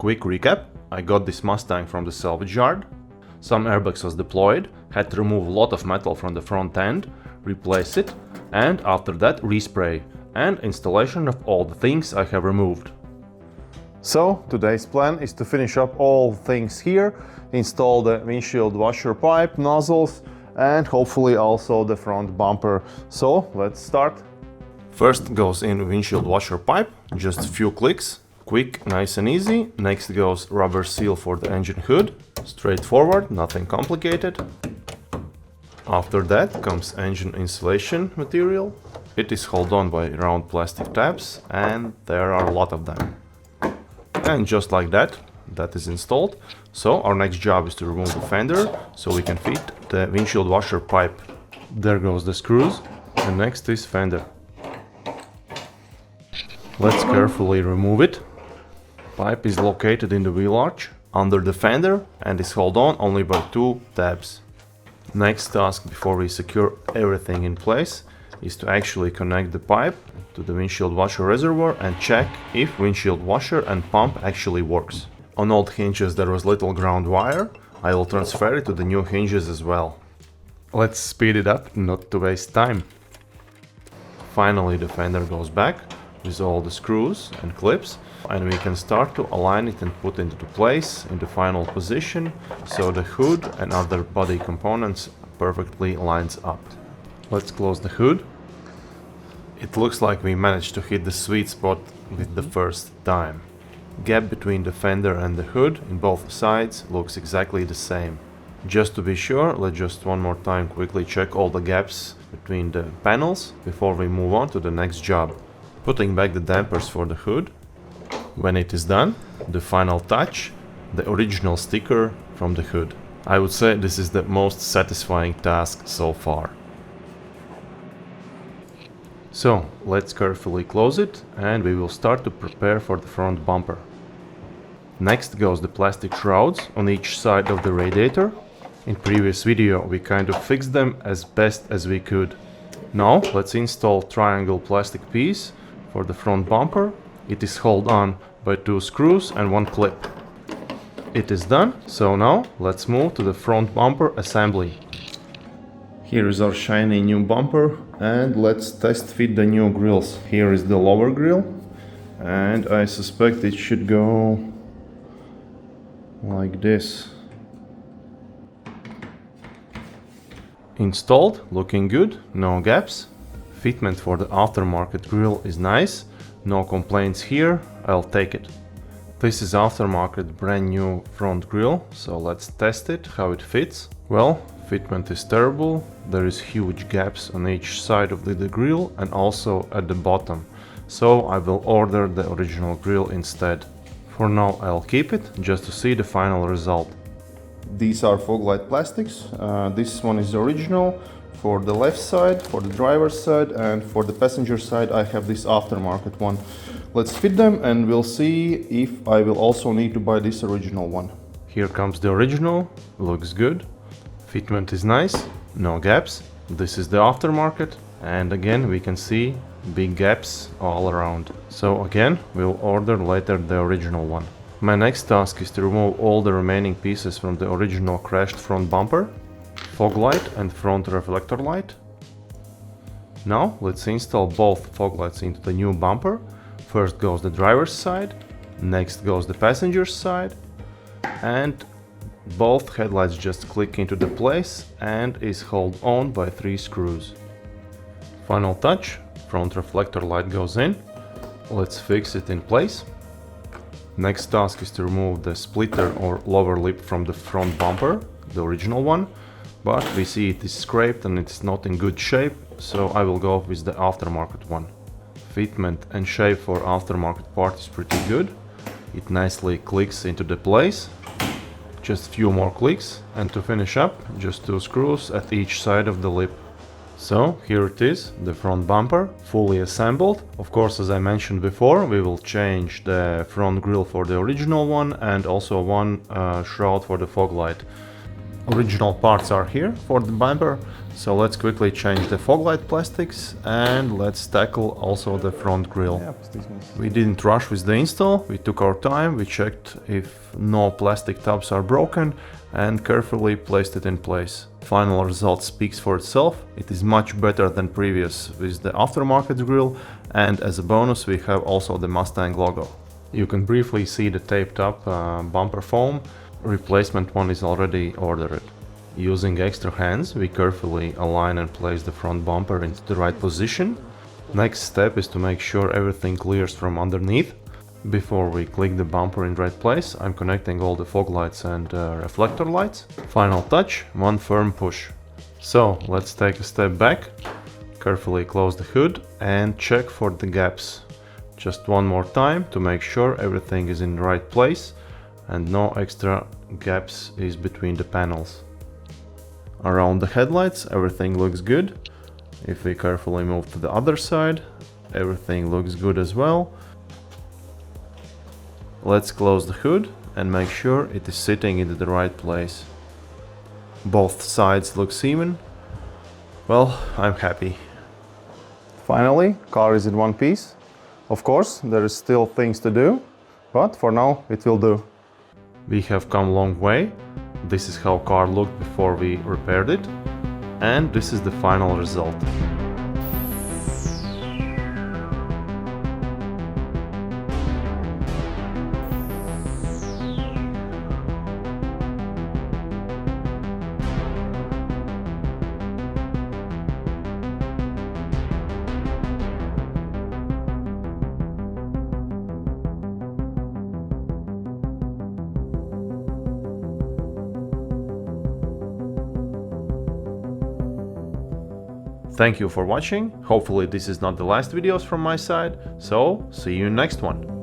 Quick recap, I got this Mustang from the salvage yard. Some airbags was deployed, had to remove a lot of metal from the front end, replace it, and after that respray and installation of all the things I have removed. So today's plan is to finish up all things here, install the windshield washer pipe, nozzles, and hopefully also the front bumper. So let's start. First goes in windshield washer pipe, just a few clicks, quick, nice and easy. Next goes rubber seal for the engine hood, straightforward, nothing complicated. After that comes engine insulation material. It is held on by round plastic tabs and there are a lot of them. And just like that, that is installed. So our next job is to remove the fender so we can fit the windshield washer pipe. There goes the screws, and next is fender. Let's carefully remove it. Pipe is located in the wheel arch under the fender and is held on only by two tabs. Next task before we secure everything in place is to actually connect the pipe to the windshield washer reservoir and check if windshield washer and pump actually works. On old hinges there was little ground wire. I will transfer it to the new hinges as well. Let's speed it up, not to waste time. Finally the fender goes back with all the screws and clips, and we can start to align it and put it into place in the final position so the hood and other body components perfectly lines up. Let's close the hood. It looks like we managed to hit the sweet spot with the first time. Gap between the fender and the hood in both sides looks exactly the same. Just to be sure, let's just one more time quickly check all the gaps between the panels before we move on to the next job. Putting back the dampers for the hood. When it is done, the final touch, the original sticker from the hood. I would say this is the most satisfying task so far. So let's carefully close it and we will start to prepare for the front bumper. Next goes the plastic shrouds on each side of the radiator. In previous video we kind of fixed them as best as we could. Now let's install triangle plastic piece for the front bumper. It is held on by two screws and one clip. It is done, so now let's move to the front bumper assembly. Here is our shiny new bumper and let's test fit the new grills. Here is the lower grill and I suspect it should go like this. Installed, looking good, no gaps. Fitment for the aftermarket grill is nice, no complaints here, I'll take it. This is aftermarket brand new front grill, so let's test it, how it fits. Well, fitment is terrible, there is huge gaps on each side of the grill and also at the bottom, so I will order the original grill instead. For now I'll keep it, just to see the final result. These are fog light plastics, this one is the original. For the left side, for the driver's side, and for the passenger side I have this aftermarket one. Let's fit them and we'll see if I will also need to buy this original one. Here comes the original, looks good. Fitment is nice, no gaps. This is the aftermarket and again we can see big gaps all around. So again we'll order later the original one. My next task is to remove all the remaining pieces from the original crashed front bumper. Fog light and front reflector light. Now let's install both fog lights into the new bumper. First goes the driver's side, next goes the passenger's side, and both headlights just click into the place and is held on by 3 screws. Final touch, front reflector light goes in. Let's fix it in place. Next task is to remove the splitter or lower lip from the front bumper, the original one. But we see it is scraped and it's not in good shape, so I will go with the aftermarket one. Fitment and shape for aftermarket part is pretty good. It nicely clicks into the place. Just a few more clicks and to finish up, just 2 screws at each side of the lip. So here it is, the front bumper, fully assembled. Of course, as I mentioned before, we will change the front grille for the original one and also one shroud for the fog light. Original parts are here for the bumper, so let's quickly change the fog light plastics and let's tackle also the front grille. We didn't rush with the install, we took our time, we checked if no plastic tabs are broken and carefully placed it in place. Final result speaks for itself. It is much better than previous with the aftermarket grille, and as a bonus we have also the Mustang logo. You can briefly see the taped up bumper foam. Replacement one is already ordered. Using extra hands, we carefully align and place the front bumper into the right position. Next step is to make sure everything clears from underneath. Before we click the bumper in the right place, I'm connecting all the fog lights and reflector lights. Final touch, one firm push. So let's take a step back, carefully close the hood and check for the gaps. Just one more time to make sure everything is in the right place and no extra gaps is between the panels. Around the headlights everything looks good. If we carefully move to the other side, everything looks good as well. Let's close the hood and make sure it is sitting in the right place. Both sides look even. Well, I'm happy. Finally, car is in one piece. Of course, there is still things to do, but for now it will do. We have come a long way. This is how car looked before we repaired it, and this is the final result. Thank you for watching. Hopefully this is not the last videos from my side, so see you in next one.